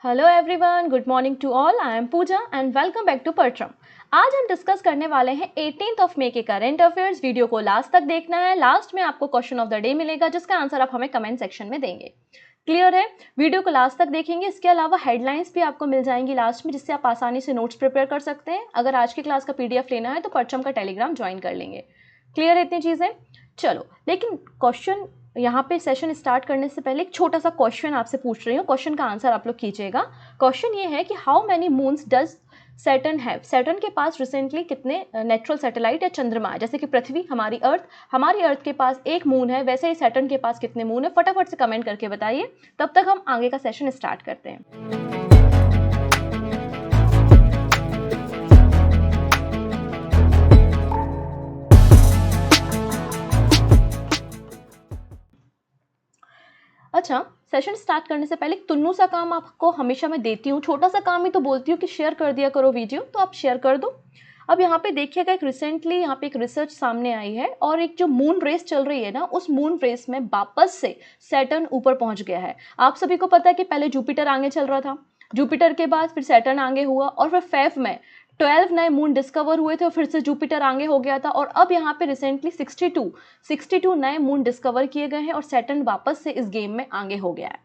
Hello everyone, good morning to all. I am Pooja and welcome back to परट्रम। आज हम discuss करने वाले हैं 18 ऑफ मई के करंट अफेयर्स। वीडियो को लास्ट तक देखना है। लास्ट में आपको क्वेश्चन ऑफ द डे मिलेगा जिसका आंसर आप हमें कमेंट सेक्शन में देंगे। क्लियर है? वीडियो को लास्ट तक देखेंगे। इसके अलावा हेडलाइंस भी आपको मिल जाएंगी लास्ट में, जिससे आप आसानी से नोट्स प्रिपेयर कर सकते हैं। अगर आज की क्लास का PDF लेना है तो परट्रम का टेलीग्राम ज्वाइन कर लेंगे। क्लियर है इतनी चीज़ें? चलो, लेकिन क्वेश्चन यहाँ पे सेशन स्टार्ट करने से पहले एक छोटा सा क्वेश्चन आपसे पूछ रही हूँ। क्वेश्चन का आंसर आप लोग कीजिएगा। क्वेश्चन ये है कि how many moons does Saturn have. Saturn के पास रिसेंटली कितने नेचुरल सैटेलाइट या चंद्रमा है? जैसे कि पृथ्वी, हमारी अर्थ के पास एक मून है, वैसे ही सैटर्न के पास कितने मून है? फटाफट से कमेंट करके बताइए। तब तक हम आगे का सेशन स्टार्ट करते हैं। अच्छा, सेशन स्टार्ट करने से पहले तुन्नू सा काम आपको हमेशा मैं देती हूँ। छोटा सा काम ही तो बोलती हूँ कि शेयर कर दिया करो वीडियो, तो आप शेयर कर दो। अब यहाँ पे देखिएगा, एक रिसेंटली यहाँ पे एक रिसर्च सामने आई है और एक जो मून रेस चल रही है ना, उस मून रेस में वापस से सैटर्न ऊपर पहुंच गया है। आप सभी को पता है कि पहले जुपिटर आगे चल रहा था, जुपिटर के बाद फिर सैटर्न आगे हुआ और फिर फेब में 12 नए मून डिस्कवर हुए थे और फिर से जुपिटर आगे हो गया था। और अब यहाँ पे रिसेंटली 62 नए मून डिस्कवर किए गए हैं और सैटर्न वापस से इस गेम में आगे हो गया है।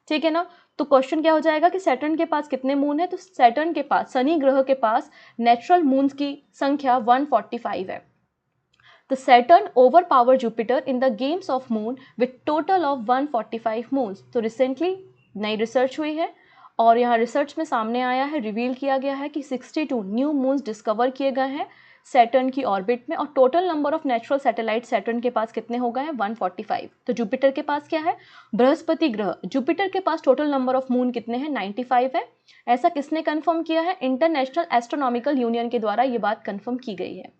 ठीक है ना? तो क्वेश्चन क्या हो जाएगा कि सैटर्न के पास कितने मून है? तो सैटर्न के पास, शनि ग्रह के पास नेचुरल मून्स की संख्या 145 है। The Saturn overpowered Jupiter in the games of moon with total of 145 moons। तो रिसेंटली नई रिसर्च हुई है और यहाँ रिसर्च में सामने आया है, रिवील किया गया है कि 62 न्यू मून्स डिस्कवर किए गए हैं सैटर्न की ऑर्बिट में। और total number of natural satellite Saturn के पास कितने हो गए हैं? 145। तो जुपिटर के पास क्या है? बृहस्पति ग्रह, जुपिटर के पास टोटल नंबर ऑफ मून कितने हैं? 95 है। ऐसा किसने कंफर्म किया है? इंटरनेशनल एस्ट्रोनॉमिकल यूनियन के द्वारा ये बात कंफर्म की गई है।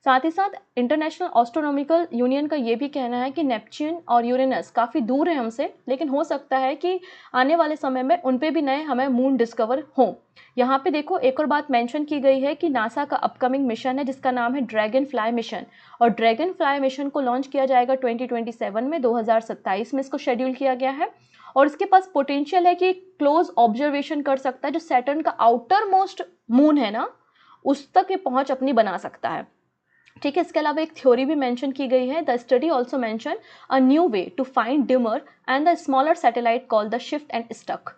साथ ही साथ इंटरनेशनल एस्ट्रोनॉमिकल यूनियन का ये भी कहना है कि नेपच्यून और यूरेनस काफ़ी दूर है हमसे, लेकिन हो सकता है कि आने वाले समय में उन पे भी नए हमें मून डिस्कवर हों। यहाँ पे देखो, एक और बात मेंशन की गई है कि नासा का अपकमिंग मिशन है जिसका नाम है ड्रैगन फ्लाई मिशन, और ड्रैगन फ्लाई मिशन को लॉन्च किया जाएगा 2027 में, 2027 में इसको शेड्यूल किया गया है। और इसके पास पोटेंशियल है कि क्लोज ऑब्जर्वेशन कर सकता है, जो सैटर्न का आउटर मोस्ट मून है ना, उस तक ये पहुंच अपनी बना सकता है। ठीक है, इसके अलावा एक थ्योरी भी मेंशन की गई है। The study also mention a new way to find dimmer and the smaller satellite called the shift and stuck.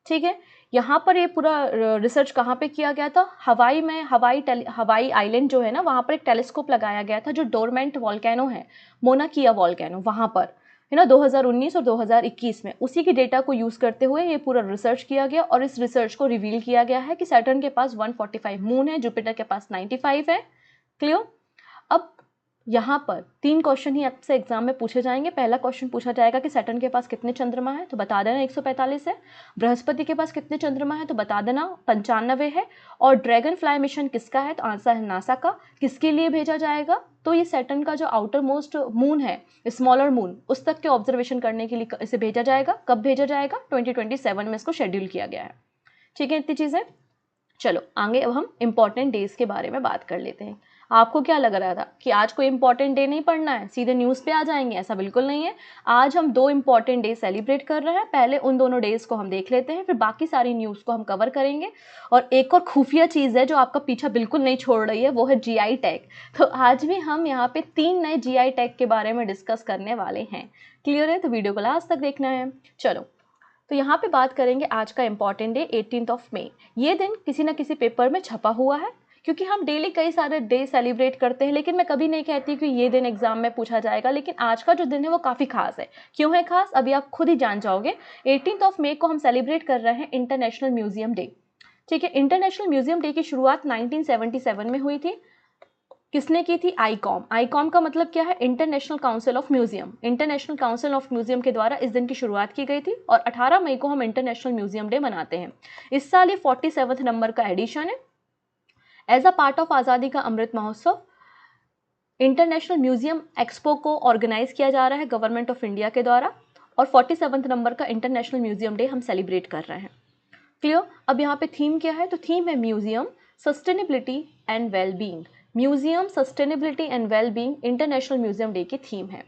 ठीक है, यहाँ पर ये पूरा रिसर्च कहाँ पे किया गया था? हवाई में, हवाई आइलैंड जो है ना, वहाँ पर एक टेलीस्कोप लगाया गया था जो डोरमेंट वॉल्केनो है, मोना किया वॉल्केनो, वहाँ पर है ना, 2019 और 2021 में उसी की डेटा को यूज़ करते हुए ये पूरा रिसर्च किया गया और इस रिसर्च को रिवील किया गया है कि सैटर्न के पास 145 मून है, जुपिटर के पास 95 है। क्लियर? अब यहाँ पर 3 क्वेश्चन ही आपसे एग्जाम में पूछे जाएंगे। पहला क्वेश्चन पूछा जाएगा कि सैटर्न के पास कितने चंद्रमा है, तो बता देना 145 है। बृहस्पति के पास कितने चंद्रमा है, तो बता देना 95 है। और ड्रैगन फ्लाई मिशन किसका है, तो आंसर है नासा का। किसके लिए भेजा जाएगा, तो ये सैटर्न का जो आउटर मोस्ट मून है, स्मॉलर मून, उस तक के ऑब्जर्वेशन करने के लिए इसे भेजा जाएगा। कब भेजा जाएगा? 2027 में इसको शेड्यूल किया गया है। ठीक है, इतनी चीज़ें। चलो आगे अब हम इंपॉर्टेंट डेज के बारे में बात कर लेते हैं। आपको क्या लग रहा था कि आज कोई इंपॉर्टेंट डे नहीं पढ़ना है, सीधे न्यूज़ पे आ जाएंगे? ऐसा बिल्कुल नहीं है। आज हम 2 इंपॉर्टेंट डे सेलिब्रेट कर रहे हैं। पहले उन दोनों डेज को हम देख लेते हैं, फिर बाकी सारी न्यूज़ को हम कवर करेंगे। और एक और खुफिया चीज़ है जो आपका पीछा बिल्कुल नहीं छोड़ रही है, वो है GI टैग। तो आज भी हम यहाँ पे 3 नए GI टैग के बारे में डिस्कस करने वाले हैं। क्लियर है? तो वीडियो को लास्ट तक देखना है। चलो, तो यहाँ पे बात करेंगे आज का इंपॉर्टेंट डे 18 ऑफ मई। ये दिन किसी ना किसी पेपर में छपा हुआ है, क्योंकि हम डेली कई सारे डे सेलिब्रेट करते हैं, लेकिन मैं कभी नहीं कहती कि ये दिन एग्जाम में पूछा जाएगा। लेकिन आज का जो दिन है वो काफ़ी खास है। क्यों है खास, अभी आप खुद ही जान जाओगे। 18 ऑफ मई को हम सेलिब्रेट कर रहे हैं इंटरनेशनल म्यूजियम डे। ठीक है, इंटरनेशनल म्यूजियम डे की शुरुआत 1977 में हुई थी। किसने की थी? आईकॉम। आईकॉम का मतलब क्या है? International council of museum. International council of museum के द्वारा इस दिन की शुरुआत की गई थी और 18 मई को हम इंटरनेशनल म्यूजियम डे मनाते हैं। इस साल ये 47वें नंबर का एडिशन है। एज अ पार्ट ऑफ आज़ादी का Amrit Mahotsav, international museum expo को ऑर्गेनाइज किया जा रहा है गवर्नमेंट ऑफ इंडिया के द्वारा, और 47वें नंबर का इंटरनेशनल म्यूजियम डे हम सेलिब्रेट कर रहे हैं। क्लियर? अब यहाँ पे थीम क्या है? तो थीम है museum sustainability and wellbeing. Museum sustainability and wellbeing international Museum day की थीम है।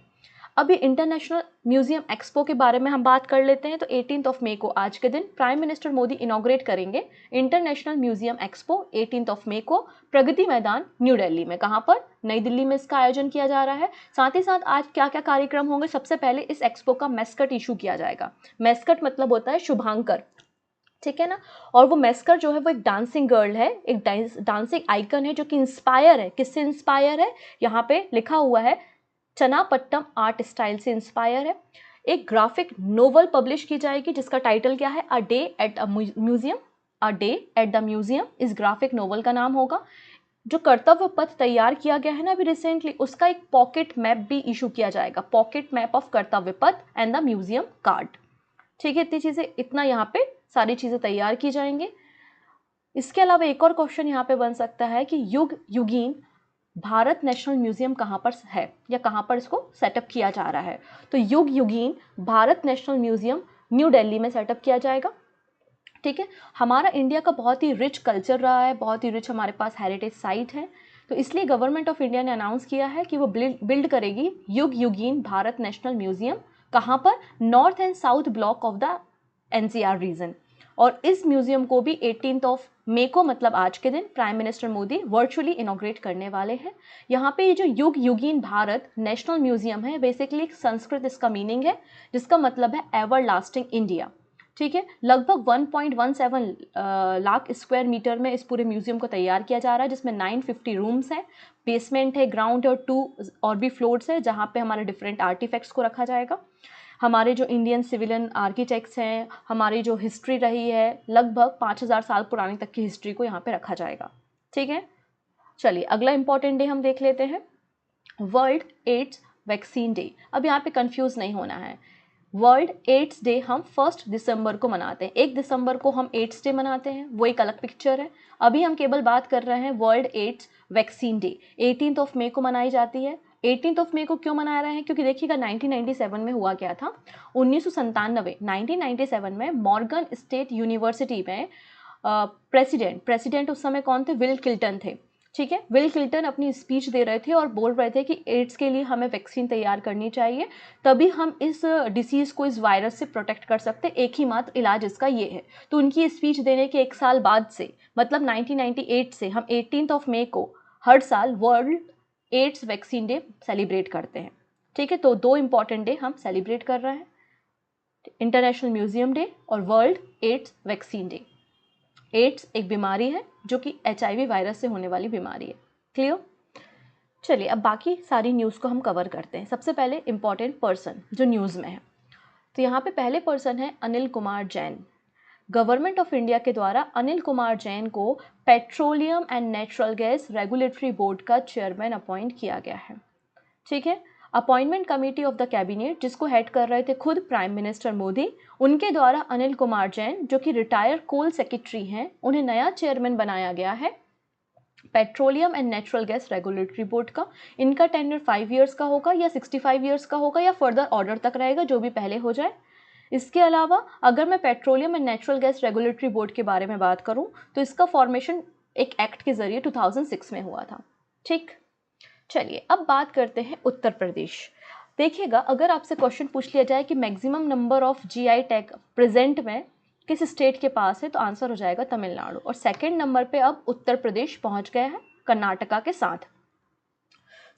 अभी इंटरनेशनल म्यूजियम एक्सपो के बारे में हम बात कर लेते हैं। तो 18 मई को आज के दिन प्राइम मिनिस्टर मोदी इनॉग्रेट करेंगे इंटरनेशनल म्यूजियम एक्सपो 18 मई को प्रगति मैदान न्यू दिल्ली में। कहाँ पर? नई दिल्ली में इसका आयोजन किया जा रहा है। साथ ही साथ आज क्या क्या कार्यक्रम होंगे? सबसे पहले इस एक्सपो का मैस्कट इशू किया जाएगा। मैस्कट मतलब होता है शुभांकर, ठीक है ना। और वो मैस्कर जो है वो एक डांसिंग गर्ल है, एक डांसिंग आइकन है जो कि इंस्पायर है। किससे इंस्पायर है? यहाँ पे लिखा हुआ है चनापट्टम आर्ट स्टाइल से इंस्पायर है। एक ग्राफिक नोवेल पब्लिश की जाएगी जिसका टाइटल क्या है? A day at the museum. A day at the museum इस ग्राफिक नोवेल का नाम होगा। जो कर्तव्य पथ तैयार किया गया है ना अभी रिसेंटली, उसका एक पॉकेट मैप भी इशू किया जाएगा। पॉकेट मैप ऑफ कर्तव्य पथ एंड द म्यूजियम कार्ड, ठीक है। इतनी चीजें, इतना यहाँ पे सारी चीजें तैयार की जाएंगी। इसके अलावा एक और क्वेश्चन यहाँ पे बन सकता है कि युग युगीन भारत नेशनल म्यूजियम कहाँ पर है या कहाँ पर इसको सेटअप किया जा रहा है? तो Yug Yugeen Bharat National Museum New Delhi में सेटअप किया जाएगा, ठीक है। हमारा इंडिया का बहुत ही रिच कल्चर रहा है, बहुत ही रिच हमारे पास हेरिटेज साइट है, तो इसलिए गवर्नमेंट ऑफ इंडिया ने अनाउंस किया है कि वो बिल्ड करेगी युग युगीन भारत नेशनल म्यूजियम। कहाँ पर? North and south block of the NCR region. और इस म्यूजियम को भी 18 मई को, मतलब आज के दिन, prime minister Modi virtually inaugurate करने वाले हैं। यहाँ पे ये जो युग युगीन भारत नेशनल म्यूजियम है, बेसिकली संस्कृत इसका मीनिंग है, जिसका मतलब है एवर लास्टिंग इंडिया, ठीक है। लगभग 1.17 लाख स्क्वायर मीटर में इस पूरे म्यूजियम को तैयार किया जा रहा है, जिसमें 950 रूम्स हैं, बेसमेंट है, ग्राउंड है और 2 और भी फ्लोर्स है जहाँ पे हमारे डिफरेंट आर्टिफैक्ट्स को रखा जाएगा। हमारे जो इंडियन सिविलियन आर्किटेक्ट्स हैं, हमारी जो हिस्ट्री रही है, लगभग 5000 साल पुरानी तक की हिस्ट्री को यहाँ पे रखा जाएगा, ठीक है। चलिए अगला इंपॉर्टेंट डे हम देख लेते हैं, वर्ल्ड एड्स वैक्सीन डे। अब यहाँ पे कंफ्यूज नहीं होना है। वर्ल्ड एड्स डे हम 1 दिसंबर को मनाते हैं। 1 दिसंबर को हम एड्स डे मनाते हैं, वो एक अलग पिक्चर है। अभी हम केवल बात कर रहे हैं वर्ल्ड एड्स वैक्सीन डे 18 मई को मनाई जाती है। 18 मई को क्यों मना रहे हैं? क्योंकि देखिएगा 1997 में हुआ क्या था। 1997 में मॉर्गन स्टेट यूनिवर्सिटी में प्रेसिडेंट उस समय कौन थे? विल क्लिंटन थे, ठीक है। विल क्लिंटन अपनी स्पीच दे रहे थे और बोल रहे थे कि एड्स के लिए हमें वैक्सीन तैयार करनी चाहिए, तभी हम इस डिसीज़ को, इस वायरस से प्रोटेक्ट कर सकते, एक ही मात्र इलाज इसका ये है। तो उनकी स्पीच देने के 1 साल बाद से, मतलब 1998 से हम 18 मई को हर साल World AIDS Vaccine Day celebrate करते हैं, ठीक है। तो 2 इंपॉर्टेंट डे हम सेलिब्रेट कर रहे हैं, इंटरनेशनल म्यूजियम डे और World AIDS Vaccine Day. AIDS एक बीमारी है जो कि HIV वायरस से होने वाली बीमारी है, क्लियर। चलिए अब बाकी सारी न्यूज़ को हम कवर करते हैं। सबसे पहले इंपॉर्टेंट पर्सन जो न्यूज़ में है, तो यहाँ पे पहले पर्सन है Anil Kumar Jain. Government of India के द्वारा अनिल कुमार जैन को petroleum and natural gas regulatory board का चेयरमैन अपॉइंट किया गया है, ठीक है। Appointment committee of the cabinet, जिसको हेड कर रहे थे खुद प्राइम मिनिस्टर मोदी, उनके द्वारा अनिल कुमार जैन, जो कि रिटायर्ड कोल सेक्रेटरी हैं, उन्हें नया चेयरमैन बनाया गया है petroleum and natural gas regulatory board का। इनका टेन्योर 5 ईयर्स का होगा या 65 ईयर्स का होगा या फर्दर ऑर्डर तक रहेगा, जो भी पहले हो जाए। इसके अलावा अगर मैं petroleum and natural gas regulatory board के बारे में बात करूं, तो इसका फॉर्मेशन एक एक्ट के जरिए 2006 में हुआ था, ठीक। चलिए अब बात करते हैं उत्तर प्रदेश। देखिएगा, अगर आपसे क्वेश्चन पूछ लिया जाए कि maximum number of GI tag present में किस स्टेट के पास है, तो आंसर हो जाएगा तमिलनाडु। और सेकंड नंबर पे अब उत्तर प्रदेश पहुंच गया है कर्नाटका के साथ।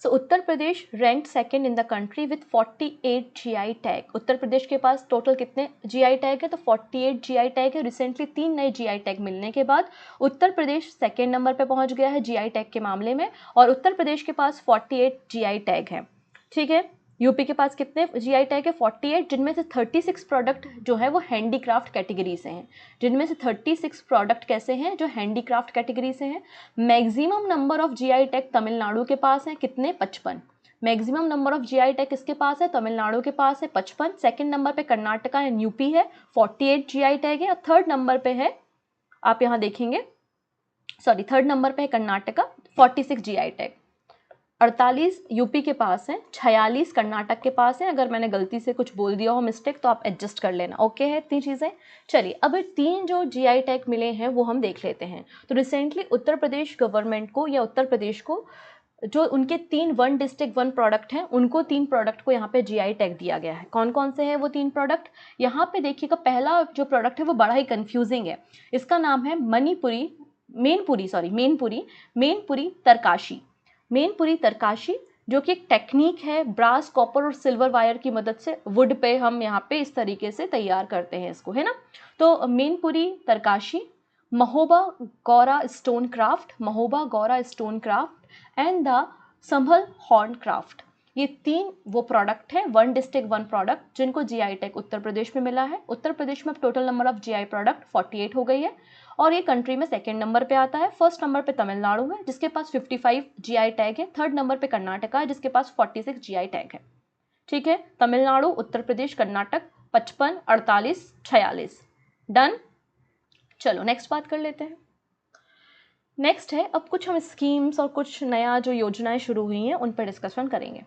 So Uttar Pradesh ranked second in the country with 48 GI tag. Uttar Pradesh के पास टोटल कितने GI टैग है? तो 48 GI टैग है। रिसेंटली 3 नए GI टैग मिलने के बाद उत्तर प्रदेश सेकंड नंबर पे पहुंच गया है GI टैग के मामले में, और उत्तर प्रदेश के पास 48 GI टैग है, ठीक है। यूपी के पास कितने GI टैग है? 48, जिनमें से 36 प्रोडक्ट जो है वो हैंडीक्राफ्ट कैटेगरी से हैं। जिनमें से 36 प्रोडक्ट कैसे हैं? जो हैंडीक्राफ्ट कैटेगरी से हैं। Maximum number of GI tag Tamil Nadu के पास है, कितने? 55। Maximum number of GI tag किसके पास है? तमिलनाडु के पास है 55। सेकंड नंबर पे कर्नाटका एंड यूपी है, 48 GI टैग है। और थर्ड नंबर पे है, आप यहाँ देखेंगे, थर्ड नंबर पे है कर्नाटका, 46 GI टैग। 48 यूपी के पास है, 46 कर्नाटक के पास है। अगर मैंने गलती से कुछ बोल दिया हो मिस्टेक, तो आप एडजस्ट कर लेना, ओके है इतनी चीज़ें। चलिए अब 3 जो GI टैग मिले हैं वो हम देख लेते हैं। तो रिसेंटली उत्तर प्रदेश गवर्नमेंट को या उत्तर प्रदेश को जो उनके 3 वन डिस्ट्रिक्ट वन प्रोडक्ट हैं, उनको 3 प्रोडक्ट को यहाँ पे जीआई टैग दिया गया है। कौन कौन से हैं वो 3 प्रोडक्ट? यहाँ पे देखिएगा, पहला जो प्रोडक्ट है वो बड़ा ही कंफ्यूजिंग है। इसका नाम है मेनपुरी तरकाशी। मेनपुरी तरकाशी जो कि एक टेक्निक है, ब्रास, कॉपर और सिल्वर वायर की मदद से वुड पे हम यहाँ पे इस तरीके से तैयार करते हैं इसको, है ना। तो Mainpuri Tarkashi, Mahoba Gaura stone craft and the Sambhal horn craft, ये 3 वो प्रोडक्ट है, वन डिस्ट्रिक्ट वन प्रोडक्ट, जिनको जीआई टैग उत्तर प्रदेश में मिला है। उत्तर प्रदेश में total number of GI product 48 हो गई है और ये कंट्री में सेकंड नंबर पे आता है। फर्स्ट नंबर पे तमिलनाडु है जिसके पास 55 जीआई टैग है। थर्ड नंबर पे कर्नाटका है जिसके पास 46 जीआई टैग है। ठीक है, तमिलनाडु, उत्तर प्रदेश, कर्नाटक 55, 48, 46। डन। चलो नेक्स्ट बात कर लेते हैं। नेक्स्ट है, अब कुछ हम स्कीम्स और कुछ नया जो योजनाएं शुरू हुई हैं उन पर डिस्कशन करेंगे।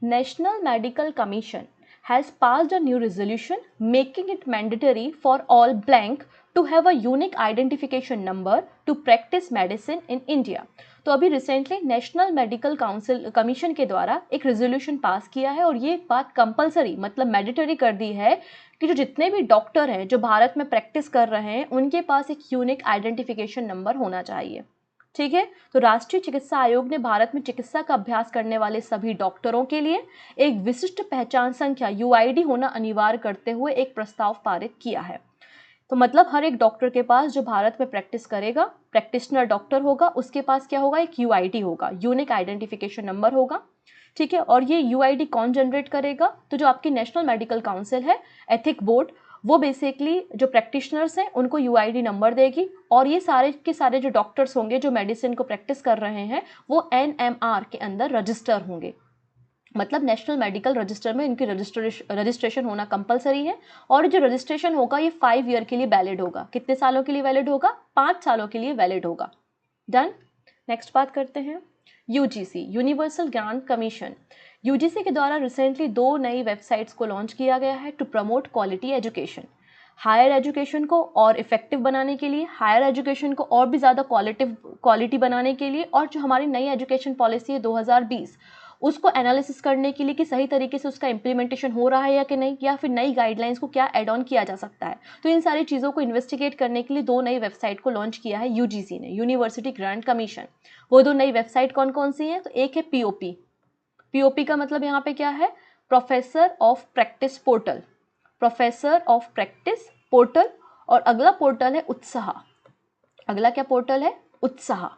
National medical commission has passed a new resolution making it mandatory for all blank to have a unique identification number to practice medicine in India। तो अभी recently national medical council commission के द्वारा एक resolution pass किया है और ये बात कंपलसरी मतलब मैंडेटरी कर दी है कि जो जितने भी डॉक्टर हैं जो भारत में प्रैक्टिस कर रहे हैं उनके पास एक यूनिक आइडेंटिफिकेशन नंबर होना चाहिए। ठीक है, तो राष्ट्रीय चिकित्सा आयोग ने भारत में चिकित्सा का अभ्यास करने वाले सभी डॉक्टरों के लिए एक विशिष्ट पहचान संख्या यूआईडी होना अनिवार्य करते हुए एक प्रस्ताव पारित किया है। तो मतलब हर एक डॉक्टर के पास जो भारत में प्रैक्टिस करेगा, प्रैक्टिशनर डॉक्टर होगा, उसके पास क्या होगा, एक यूआईडी होगा, यूनिक आइडेंटिफिकेशन नंबर होगा। ठीक है, और ये यूआईडी कौन जनरेट करेगा? तो जो आपकी नेशनल मेडिकल काउंसिल है, एथिक बोर्ड, वो बेसिकली जो प्रैक्टिशनर्स हैं उनको यूआईडी नंबर देगी और ये सारे के सारे जो डॉक्टर्स होंगे जो मेडिसिन को प्रैक्टिस कर रहे हैं वो एनएमआर के अंदर रजिस्टर होंगे। मतलब नेशनल मेडिकल रजिस्टर में इनकी रजिस्ट्रेशन होना कंपलसरी है और जो रजिस्ट्रेशन होगा ये 5 ईयर के लिए वैलिड होगा। कितने सालों के लिए वैलिड होगा? 5 सालों के लिए वैलिड होगा। डन। नेक्स्ट बात करते हैं UGC, universal grant commission. UGC के द्वारा रिसेंटली 2 नई वेबसाइट्स को लॉन्च किया गया है to promote quality education. Higher education को और इफेक्टिव बनाने के लिए, हायर एजुकेशन को और भी ज़्यादा क्वालिटी बनाने के लिए और जो हमारी नई एजुकेशन पॉलिसी है 2020 उसको एनालिसिस करने के लिए कि सही तरीके से उसका इम्प्लीमेंटेशन हो रहा है या कि नहीं, या फिर नई गाइडलाइंस को क्या एड ऑन किया जा सकता है। तो इन सारी चीज़ों को इन्वेस्टिगेट करने के लिए 2 नई वेबसाइट को लॉन्च किया है यूजीसी ने, यूनिवर्सिटी ग्रांट कमीशन। वो 2 नई वेबसाइट कौन कौन सी हैं? तो एक है पीओपी। पीओपी का मतलब यहाँ पे क्या है? Professor of practice portal, professor of practice portal. और अगला पोर्टल है उत्साह। अगला क्या पोर्टल है? उत्साह।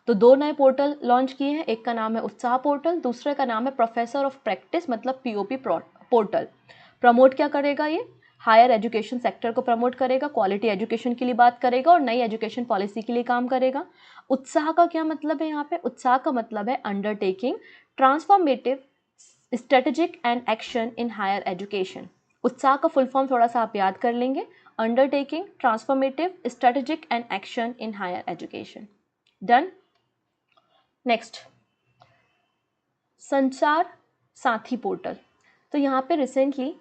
तो 2 नए पोर्टल लॉन्च किए हैं, एक का नाम है उत्साह पोर्टल, दूसरे का नाम है प्रोफेसर ऑफ प्रैक्टिस मतलब पीओपी पोर्टल। प्रमोट क्या करेगा? ये हायर एजुकेशन सेक्टर को प्रमोट करेगा, क्वालिटी एजुकेशन के लिए बात करेगा और नई एजुकेशन पॉलिसी के लिए काम करेगा। उत्साह का क्या मतलब है यहाँ पे? उत्साह का मतलब है undertaking transformative strategic and action in higher education. Utsah का फुल फॉर्म थोड़ा सा आप याद कर लेंगे, undertaking transformative strategic and action in higher education. Done. Next, Sanchar Saathi portal. तो यहाँ पे रिसेंटली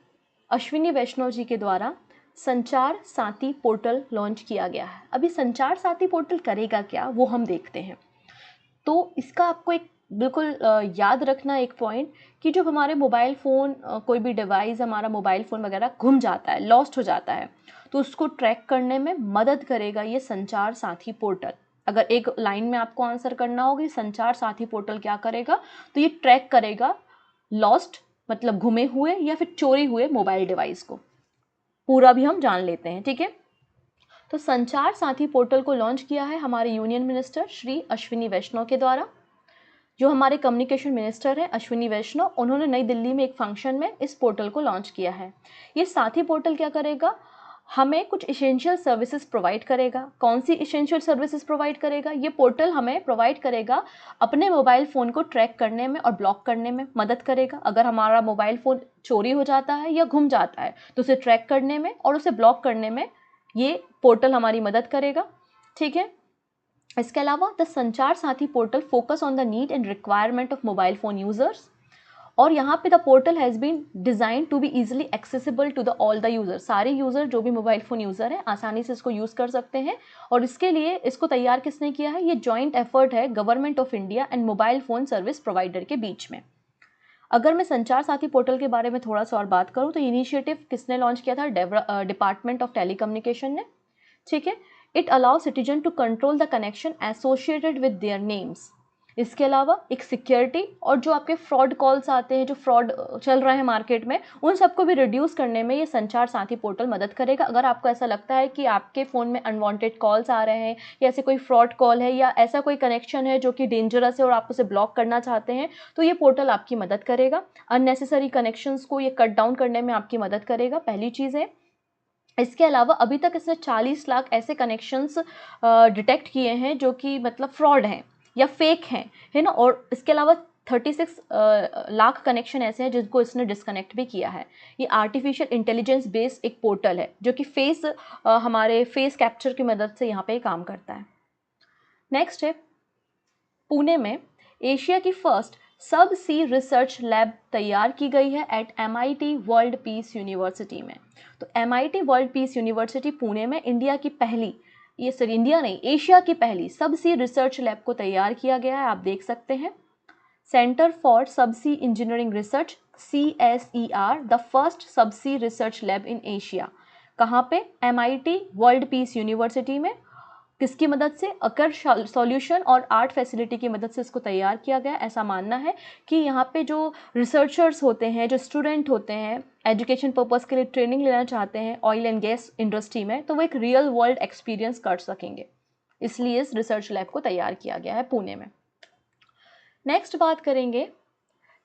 अश्विनी वैष्णव जी के द्वारा संचार साथी पोर्टल लॉन्च किया गया है। अभी संचार साथी पोर्टल करेगा क्या वो हम देखते हैं। तो इसका आपको एक बिल्कुल याद रखना एक पॉइंट कि जो हमारे मोबाइल फ़ोन कोई भी डिवाइस हमारा मोबाइल फ़ोन वगैरह गुम जाता है, लॉस्ट हो जाता है, तो उसको ट्रैक करने में मदद करेगा ये संचार साथी पोर्टल। अगर एक लाइन में आपको आंसर करना होगा संचार साथी पोर्टल क्या करेगा, तो ये ट्रैक करेगा लॉस्ट मतलब गुमे हुए या फिर चोरी हुए मोबाइल डिवाइस को। पूरा भी हम जान लेते हैं, ठीक है। तो संचार साथी पोर्टल को लॉन्च किया है हमारे यूनियन मिनिस्टर श्री अश्विनी वैष्णव के द्वारा। जो हमारे कम्युनिकेशन मिनिस्टर हैं अश्विनी वैष्णव, उन्होंने नई दिल्ली में एक फंक्शन में इस पोर्टल को लॉन्च किया है। ये साथी पोर्टल क्या करेगा? हमें कुछ इसेंशियल सर्विसेज प्रोवाइड करेगा। कौन सी इसेंशियल सर्विसेज प्रोवाइड करेगा? ये पोर्टल हमें प्रोवाइड करेगा अपने मोबाइल फ़ोन को ट्रैक करने में और ब्लॉक करने में मदद करेगा। अगर हमारा मोबाइल फ़ोन चोरी हो जाता है या गुम जाता है तो उसे ट्रैक करने में और उसे ब्लॉक करने में ये पोर्टल हमारी मदद करेगा, ठीक है। इसके अलावा the Sanchar Saathi portal focus on the need and requirement of mobile phone users. और यहाँ पे the portal has been design to be easily accessible to the all the user, सारे यूज़र जो भी मोबाइल फ़ोन यूज़र हैं आसानी से इसको यूज़ कर सकते हैं। और इसके लिए इसको तैयार किसने किया है? ये जॉइंट एफर्ट है government of India and mobile phone service provider के बीच में। अगर मैं संचार साथी पोर्टल के बारे में थोड़ा सा और बात करूँ तो इनिशिएटिव किसने लॉन्च किया था? डिपार्टमेंट ऑफ टेलीकम्युनिकेशन ने, ठीक है। It allow citizen to control the connection associated with their names. इसके अलावा एक सिक्योरिटी और जो आपके फ्रॉड कॉल्स आते हैं, जो फ्रॉड चल रहे हैं मार्केट में, उन सबको भी रिड्यूस करने में ये संचार साथी पोर्टल मदद करेगा। अगर आपको ऐसा लगता है कि आपके फ़ोन में अनवांटेड कॉल्स आ रहे हैं या ऐसे कोई फ्रॉड कॉल है या ऐसा कोई कनेक्शन है जो कि डेंजरस है और आप उसे ब्लॉक करना चाहते हैं, तो ये पोर्टल आपकी मदद करेगा। अननेसेसरी कनेक्शंस को ये कट डाउन करने में आपकी मदद करेगा, पहली चीज़ है। इसके अलावा अभी तक इसने 40 लाख ऐसे कनेक्शंस डिटेक्ट किए हैं जो कि मतलब फ्रॉड हैं या फेक हैं, है ना। और इसके अलावा 36 लाख कनेक्शन ऐसे हैं जिनको इसने डिस्कनेक्ट भी किया है। ये आर्टिफिशियल इंटेलिजेंस बेस्ड एक पोर्टल है जो कि हमारे फेस कैप्चर की मदद से यहाँ पे काम करता है। नेक्स्ट है, पुणे में एशिया की फर्स्ट सब सी रिसर्च लैब तैयार की गई है at MIT world peace university में। तो MIT world peace university Pune में इंडिया की पहली, ये सर इंडिया नहीं, एशिया की पहली सब सी रिसर्च लैब को तैयार किया गया है, आप देख सकते हैं। Centre for subsea engineering research CSER, the first subsea research lab in Asia. कहाँ पे? MIT वर्ल्ड पीस यूनिवर्सिटी में। किसकी मदद से? अकर सॉल्यूशन और आर्ट फैसिलिटी की मदद से इसको तैयार किया गया। ऐसा मानना है कि यहाँ पे जो रिसर्चर्स होते हैं, जो स्टूडेंट होते हैं, एजुकेशन पर्पस के लिए ट्रेनिंग लेना चाहते हैं ऑयल एंड गैस इंडस्ट्री में, तो वो एक रियल वर्ल्ड एक्सपीरियंस कर सकेंगे, इसलिए इस रिसर्च लैब को तैयार किया गया है पुणे में। नेक्स्ट बात करेंगे,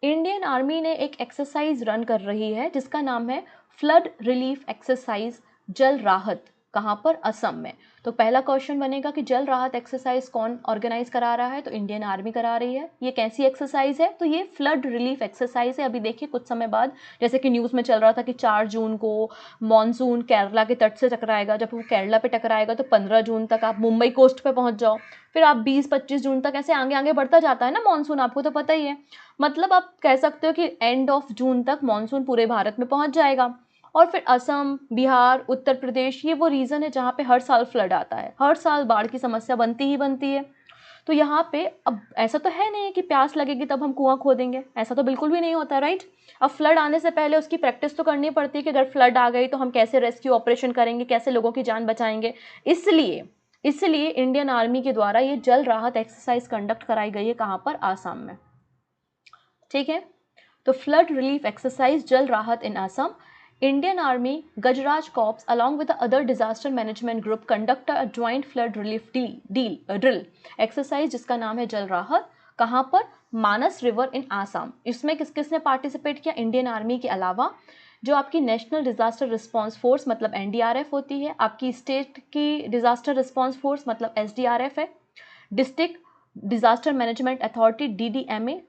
इंडियन आर्मी ने एक एक्सरसाइज रन कर रही है जिसका नाम है फ्लड रिलीफ एक्सरसाइज, जल राहत। कहाँ पर? असम में। तो पहला क्वेश्चन बनेगा कि जल राहत एक्सरसाइज कौन ऑर्गेनाइज करा रहा है? तो इंडियन आर्मी करा रही है। ये कैसी एक्सरसाइज है? तो ये फ्लड रिलीफ एक्सरसाइज है। अभी देखिए कुछ समय बाद जैसे कि न्यूज़ में चल रहा था कि 4 जून को मॉनसून केरला के तट से टकराएगा। जब वो केरला पे टकराएगा तो 15 जून तक आप मुंबई कोस्ट पे पहुंच जाओ, फिर आप 20-25 जून तक ऐसे आगे आगे बढ़ता जाता है ना मॉनसून, आपको तो पता ही है। मतलब आप कह सकते हो कि एंड ऑफ जून तक मॉनसून पूरे भारत में पहुंच जाएगा। और फिर असम, बिहार, उत्तर प्रदेश, ये वो रीजन है जहाँ पे हर साल फ्लड आता है, हर साल बाढ़ की समस्या बनती ही बनती है। तो यहाँ पे अब ऐसा तो है नहीं कि प्यास लगेगी तब हम कुआं खोदेंगे, ऐसा तो बिल्कुल भी नहीं होता, राइट। अब फ्लड आने से पहले उसकी प्रैक्टिस तो करनी पड़ती है कि अगर फ्लड आ गई तो हम कैसे रेस्क्यू ऑपरेशन करेंगे, कैसे लोगों की जान बचाएंगे। इसलिए इंडियन आर्मी के द्वारा ये जल राहत एक्सरसाइज कंडक्ट कराई गई है। कहाँ पर? आसाम में, ठीक है। तो फ्लड रिलीफ एक्सरसाइज, जल राहत इन Assam. Indian Army Gajraj Corps along with the other disaster management group conduct a joint flood relief drill exercise जिसका नाम है जल राहत। कहाँ पर? मानस रिवर इन आसाम। इसमें किस किसने पार्टिसिपेट किया इंडियन आर्मी के अलावा? जो आपकी नेशनल डिजास्टर रिस्पांस फोर्स मतलब NDRF होती है, आपकी स्टेट की डिजास्टर रिस्पांस फोर्स मतलब SDRF है, district disaster management authority DDMA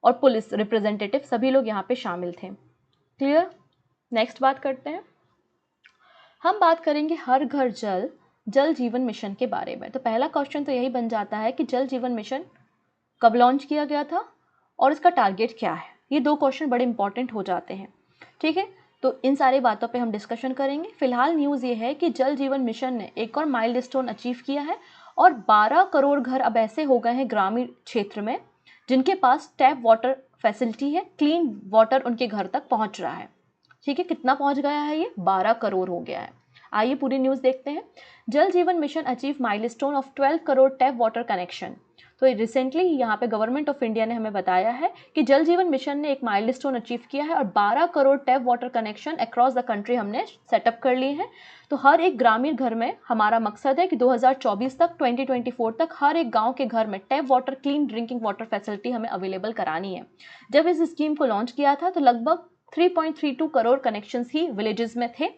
और पुलिस रिप्रेजेंटेटिव, सभी लोग यहाँ पे शामिल थे। क्लियर? नेक्स्ट बात करते हैं, हम बात करेंगे हर घर जल, जल जीवन मिशन के बारे में। तो पहला क्वेश्चन तो यही बन जाता है कि जल जीवन मिशन कब लॉन्च किया गया था और इसका टारगेट क्या है। ये 2 क्वेश्चन बड़े इंपॉर्टेंट हो जाते हैं, ठीक है। तो इन सारी बातों पे हम डिस्कशन करेंगे। फिलहाल न्यूज़ ये है कि जल जीवन मिशन ने एक और माइलस्टोन अचीव किया है और 12 करोड़ घर अब ऐसे हो गए हैं ग्रामीण क्षेत्र में जिनके पास टैप वाटर फैसिलिटी है, क्लीन वाटर उनके घर तक पहुँच रहा है, ठीक है। कितना पहुंच गया है? ये 12 करोड़ हो गया है। आइए पूरी न्यूज़ देखते हैं। जल जीवन mission achieve milestone of 12 crore tap water connection. तो रिसेंटली यहाँ पे गवर्नमेंट ऑफ इंडिया ने हमें बताया है कि जल जीवन मिशन ने एक माइलस्टोन अचीव किया है और 12 crore tap water connection across the country हमने सेटअप कर लिए हैं। तो हर एक ग्रामीण घर में हमारा मकसद है कि 2024 तक 2024 तक हर एक गांव के घर में tap water, clean drinking water facility हमें अवेलेबल करानी है। जब इस स्कीम को लॉन्च किया था तो लगभग 3.32 करोड़ कनेक्शंस ही विलेजेस में थे।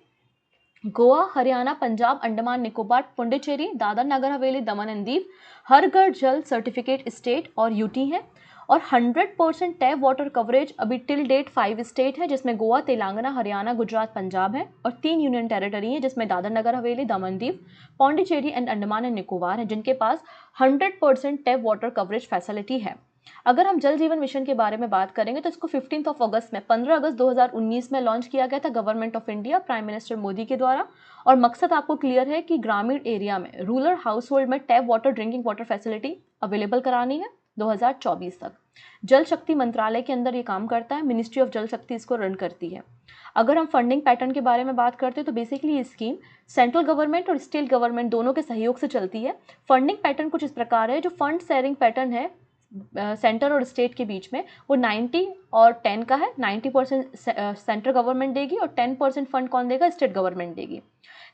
गोवा, हरियाणा, पंजाब, अंडमान निकोबार, पुडुचेरी, दादर नगर हवेली, दमन एंड दीव हर घर जल सर्टिफिकेट स्टेट और यूटी है। और 100% टैप वाटर कवरेज अभी टिल डेट 5 स्टेट है जिसमें गोवा, तेलंगाना, हरियाणा, गुजरात, पंजाब है और 3 यूनियन टेरिटरी है जिसमें दादर नगर हवेली, दमन दीव, पौंडीचेरी एंड अंडमान एंड निकोबार है जिनके पास 100% टैप वाटर कवरेज फैसिलिटी है। अगर हम जल जीवन मिशन के बारे में बात करेंगे तो इसको 15 अगस्त में 15 अगस्त 2019 में लॉन्च किया गया था government of India prime minister Modi के द्वारा। और मकसद आपको क्लियर है कि ग्रामीण एरिया में रूरल हाउस होल्ड में tap water drinking water facility available करानी है 2024 तक। जल शक्ति मंत्रालय के अंदर ये काम करता है, मिनिस्ट्री ऑफ जल शक्ति इसको रन करती है। अगर हम फंडिंग पैटर्न के बारे में बात करते हैं तो बेसिकली ये स्कीम सेंट्रल गवर्नमेंट और स्टेट गवर्नमेंट दोनों के सहयोग से चलती है। फंडिंग पैटर्न कुछ इस प्रकार है, जो फंड शेयरिंग पैटर्न है सेंटर और स्टेट के बीच में वो 90 और 10 का है। 90% सेंट्रल गवर्नमेंट देगी और 10% फंड कौन देगा, स्टेट गवर्नमेंट देगी।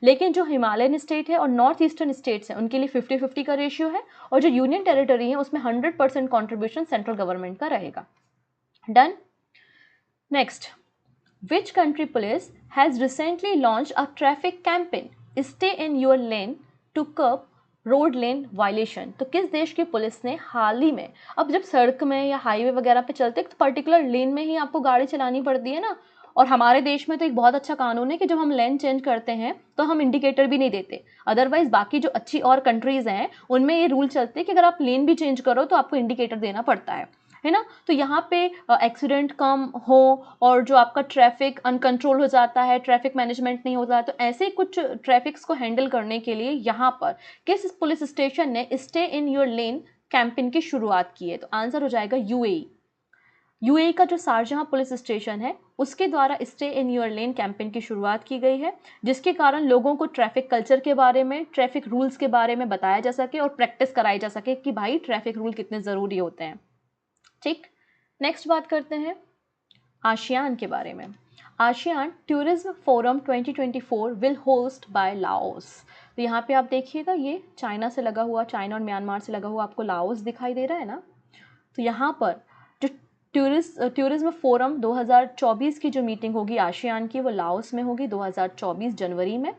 लेकिन जो हिमालयन स्टेट है और नॉर्थ ईस्टर्न स्टेट्स हैं उनके लिए 50-50 का रेशियो है, और जो यूनियन टेरिटरी है उसमें 100% कॉन्ट्रीब्यूशन सेंट्रल गवर्नमेंट का रहेगा। Done. Next, which country police has recently launch a traffic campaign stay in your lane to curb road lane violation. तो किस देश की पुलिस ने हाल ही में, अब जब सड़क में या हाईवे वगैरह पे चलते तो पर्टिकुलर लेन में ही आपको गाड़ी चलानी पड़ती है ना, और हमारे देश में तो एक बहुत अच्छा कानून है कि जब हम लेन चेंज करते हैं तो हम इंडिकेटर भी नहीं देते। अदरवाइज बाकी जो अच्छी और कंट्रीज हैं उनमें ये रूल चलते हैं कि अगर आप लेन भी चेंज करो तो आपको इंडिकेटर देना पड़ता है ना। तो यहाँ पे एक्सीडेंट कम हो और जो आपका ट्रैफिक अनकंट्रोल हो जाता है, ट्रैफिक मैनेजमेंट नहीं होता है, तो ऐसे कुछ ट्रैफिक्स को हैंडल करने के लिए यहाँ पर किस पुलिस स्टेशन ने stay in your lane campaign की शुरुआत की है। तो आंसर हो जाएगा यूएई। यूएई का जो शारजहां पुलिस स्टेशन है उसके द्वारा stay in your lane campaign की शुरुआत की गई है, जिसके कारण लोगों को ट्रैफिक कल्चर के बारे में, ट्रैफिक रूल्स के बारे में बताया जा सके और प्रैक्टिस कराई जा सके कि भाई ट्रैफिक रूल कितने ज़रूरी होते हैं। ठीक, नेक्स्ट बात करते हैं आसियान के बारे में। ASEAN tourism forum 2024 will host bye Laos. तो यहाँ पे आप देखिएगा ये चाइना से लगा हुआ, चाइना और म्यांमार से लगा हुआ आपको लाओस दिखाई दे रहा है ना। तो यहाँ पर जो टूरिज्म फोरम 2024 की जो मीटिंग होगी आसियान की वो लाओस में होगी 2024 जनवरी में।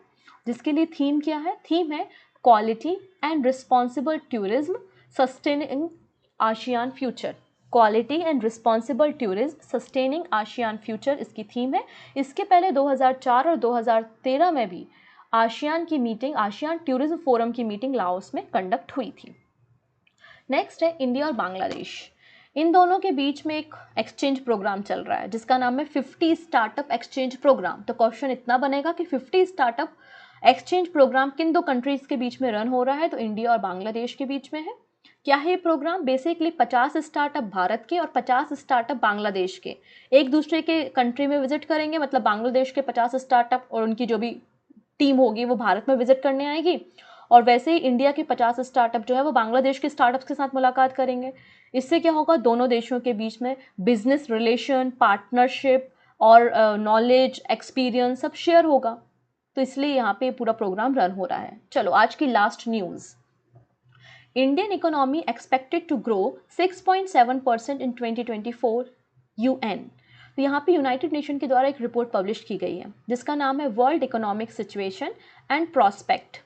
जिसके लिए थीम क्या है, थीम है quality and responsible tourism sustaining ASEAN future. Quality and responsible tourism sustaining ASEAN future इसकी थीम है। इसके पहले 2004 और 2013 में भी आसियान की मीटिंग, आसियान टूरिज्म फोरम की मीटिंग लाओस में कंडक्ट हुई थी। नेक्स्ट है इंडिया और बांग्लादेश। इन दोनों के बीच में एक एक्सचेंज प्रोग्राम चल रहा है जिसका नाम है 50 स्टार्टअप एक्सचेंज प्रोग्राम। तो क्वेश्चन इतना बनेगा कि 50 स्टार्टअप एक्सचेंज प्रोग्राम किन दो कंट्रीज के बीच में रन हो रहा है, तो इंडिया और बांग्लादेश के बीच में है। क्या है ये प्रोग्राम, बेसिकली 50 स्टार्टअप भारत के और 50 स्टार्टअप बांग्लादेश के एक दूसरे के कंट्री में विजिट करेंगे। मतलब बांग्लादेश के 50 स्टार्टअप और उनकी जो भी टीम होगी वो भारत में विजिट करने आएगी, और वैसे ही इंडिया के 50 स्टार्टअप जो है वो बांग्लादेश के स्टार्टअप्स के साथ मुलाकात करेंगे। इससे क्या होगा, दोनों देशों के बीच में बिजनेस रिलेशन, पार्टनरशिप और नॉलेज, एक्सपीरियंस सब शेयर होगा। तो इसलिए यहाँ पे पूरा प्रोग्राम रन हो रहा है। चलो आज की last news. Indian economy expected to grow 6.7% in 2024 UN। तो यहाँ पे यूनाइटेड नेशन के द्वारा एक रिपोर्ट पब्लिश की गई है जिसका नाम है world economic situation and prospect.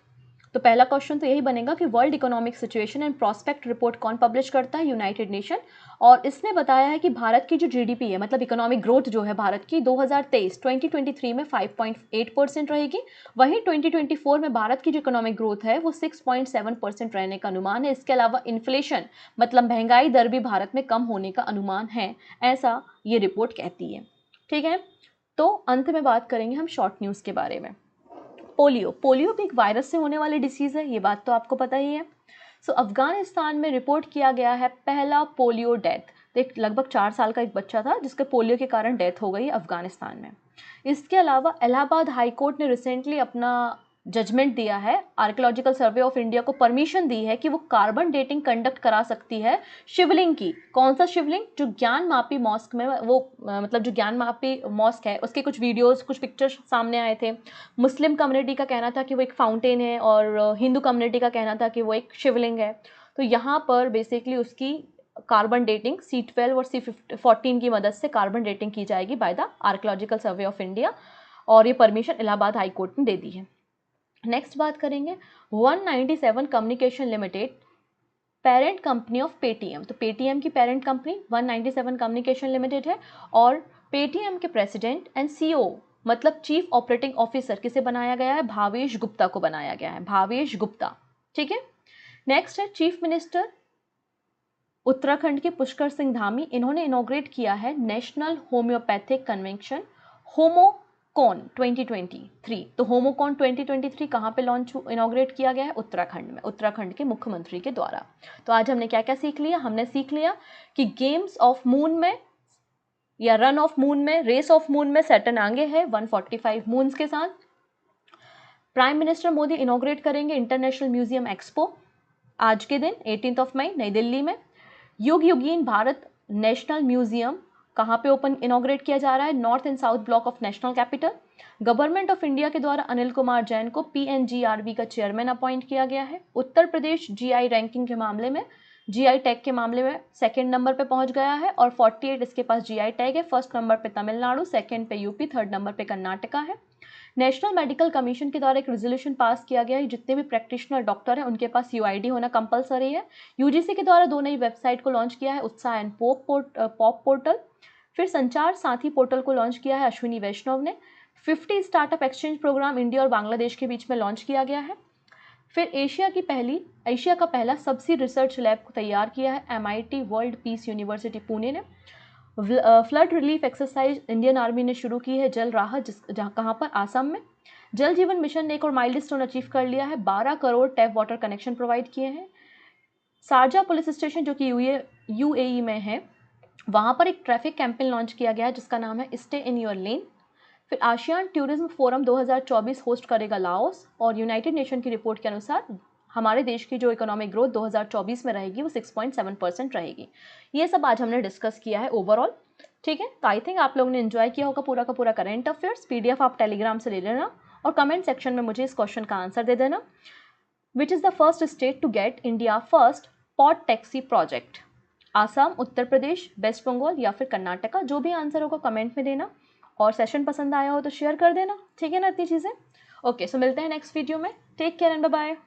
तो पहला क्वेश्चन तो यही बनेगा कि world economic situation and prospect report कौन पब्लिश करता है, यूनाइटेड नेशन। और इसने बताया है कि भारत की जो जीडीपी है, मतलब इकोनॉमिक ग्रोथ जो है भारत की 2023 में 5.8% रहेगी। वहीं 2024 में भारत की जो इकोनॉमिक ग्रोथ है वो 6.7% रहने का अनुमान है। इसके अलावा इन्फ्लेशन मतलब महंगाई दर भी भारत में कम होने का अनुमान है, ऐसा ये रिपोर्ट कहती है। ठीक है, तो अंत में बात करेंगे हम शॉर्ट न्यूज़ के बारे में। पोलियो भी एक वायरस से होने वाली डिसीज़ है, ये बात तो आपको पता ही है। सो अफगानिस्तान में रिपोर्ट किया गया है पहला पोलियो डेथ। एक लगभग 4 साल का एक बच्चा था जिसके पोलियो के कारण डेथ हो गई अफगानिस्तान में। इसके अलावा इलाहाबाद हाई कोर्ट ने रिसेंटली अपना जजमेंट दिया है, आर्कियोलॉजिकल सर्वे ऑफ इंडिया को परमिशन दी है कि वो कार्बन डेटिंग कंडक्ट करा सकती है शिवलिंग की। कौन सा शिवलिंग, जो ज्ञान मापी मॉस्क में वो मतलब जो ज्ञान मापी मॉस्क है उसके कुछ वीडियोस, कुछ पिक्चर्स सामने आए थे। मुस्लिम कम्युनिटी का कहना था कि वो एक फाउंटेन है और हिंदू कम्युनिटी का कहना था कि वो एक शिवलिंग है। तो यहाँ पर बेसिकली उसकी कार्बन डेटिंग C12 और C14 की मदद से कार्बन डेटिंग की जाएगी by the archaeological survey of India, और ये परमिशन इलाहाबाद हाई कोर्ट ने दे दी है। नेक्स्ट बात करेंगे 197 communication limited parent company of Paytm. तो पेटीएम की पेरेंट कंपनी 197 कम्युनिकेशन लिमिटेड है, और पेटीएम के प्रेसिडेंट एंड CEO मतलब चीफ ऑपरेटिंग ऑफिसर किसे बनाया गया है, भावेश गुप्ता को बनाया गया है, भावेश गुप्ता। ठीक है, नेक्स्ट है चीफ मिनिस्टर उत्तराखंड के पुष्कर सिंह धामी, इन्होंने इनॉग्रेट किया है नेशनल होम्योपैथिक कन्वेंशन होमोकॉन 2023। तो होमोकॉन 2023 कहाँ पे लॉन्च इनॉग्रेट किया गया है? उत्तराखंड में, उत्तराखंड के मुख्यमंत्री के द्वारा। तो आज हमने क्या क्या सीख लिया? हमने सीख लिया कि गेम्स ऑफ मून में या रन ऑफ मून में, रेस ऑफ मून में सैटर्न आगे है 145 मून्स के साथ। प्राइम मिनिस्टर मोदी इनॉग्रेट करेंगे इंटरनेशनल म्यूजियम एक्सपो आज के दिन 18 मई नई दिल्ली में। युग युगीन भारत नेशनल म्यूजियम कहाँ पे ओपन इनॉग्रेट किया जा रहा है? North and south block of national capital. Government of India के द्वारा अनिल कुमार जैन को PNGRB का चेयरमैन अपॉइंट किया गया है। उत्तर प्रदेश GI रैंकिंग के मामले में, GI टैग के मामले में सेकेंड नंबर पे पहुंच गया है और 48 इसके पास GI टैग है। फर्स्ट नंबर पे तमिलनाडु, सेकेंड पे यूपी, थर्ड नंबर पे कर्नाटका है। नेशनल मेडिकल कमीशन के द्वारा एक रेजोल्यूशन पास किया गया है, जितने भी प्रैक्टिशनर डॉक्टर हैं उनके पास UID होना कंपलसरी है। UGC के द्वारा 2 नई वेबसाइट को लॉन्च किया है, उत्साह एंड पॉप पोर्टल। फिर संचार साथी पोर्टल को लॉन्च किया है अश्विनी वैष्णव ने। 50 स्टार्टअप एक्सचेंज प्रोग्राम इंडिया और बांग्लादेश के बीच में लॉन्च किया गया है। फिर एशिया का पहला सबसी रिसर्च लैब को तैयार किया है MIT world peace university Pune ने। Flood relief exercise Indian Army ने शुरू की है, जल राहत जहाँ कहाँ पर? आसाम में। जल जीवन मिशन ने एक और माइलस्टोन अचीव कर लिया है, 12 crore tap water connection provide किए हैं। शारजा पुलिस स्टेशन जो कि UAE में है, वहाँ पर एक ट्रैफिक कैंपेन लॉन्च किया गया है जिसका नाम है स्टे इन योर लेन। फिर आसियान टूरिज्म फोरम 2024 होस्ट करेगा लाओस, और यूनाइटेड नेशन की रिपोर्ट के अनुसार हमारे देश की जो इकोनॉमिक ग्रोथ 2024 में रहेगी वो 6.7% रहेगी। ये सब आज हमने डिस्कस किया है ओवरऑल, ठीक है। तो आई थिंक आप लोगों ने एंजॉय किया होगा पूरा का पूरा करंट अफेयर्स। PDF आप टेलीग्राम से ले लेना और कमेंट सेक्शन में मुझे इस क्वेश्चन का आंसर दे देना। Which is the first state to get India first pod taxi project? Assam, Uttar Pradesh, West Bengal या फिर कर्नाटका? जो भी आंसर होगा कमेंट में देना, और सेशन पसंद आया हो तो शेयर कर देना, ठीक है ना इतनी चीज़ें। ओके, सो मिलते हैं नेक्स्ट वीडियो में। Take care and bye bye.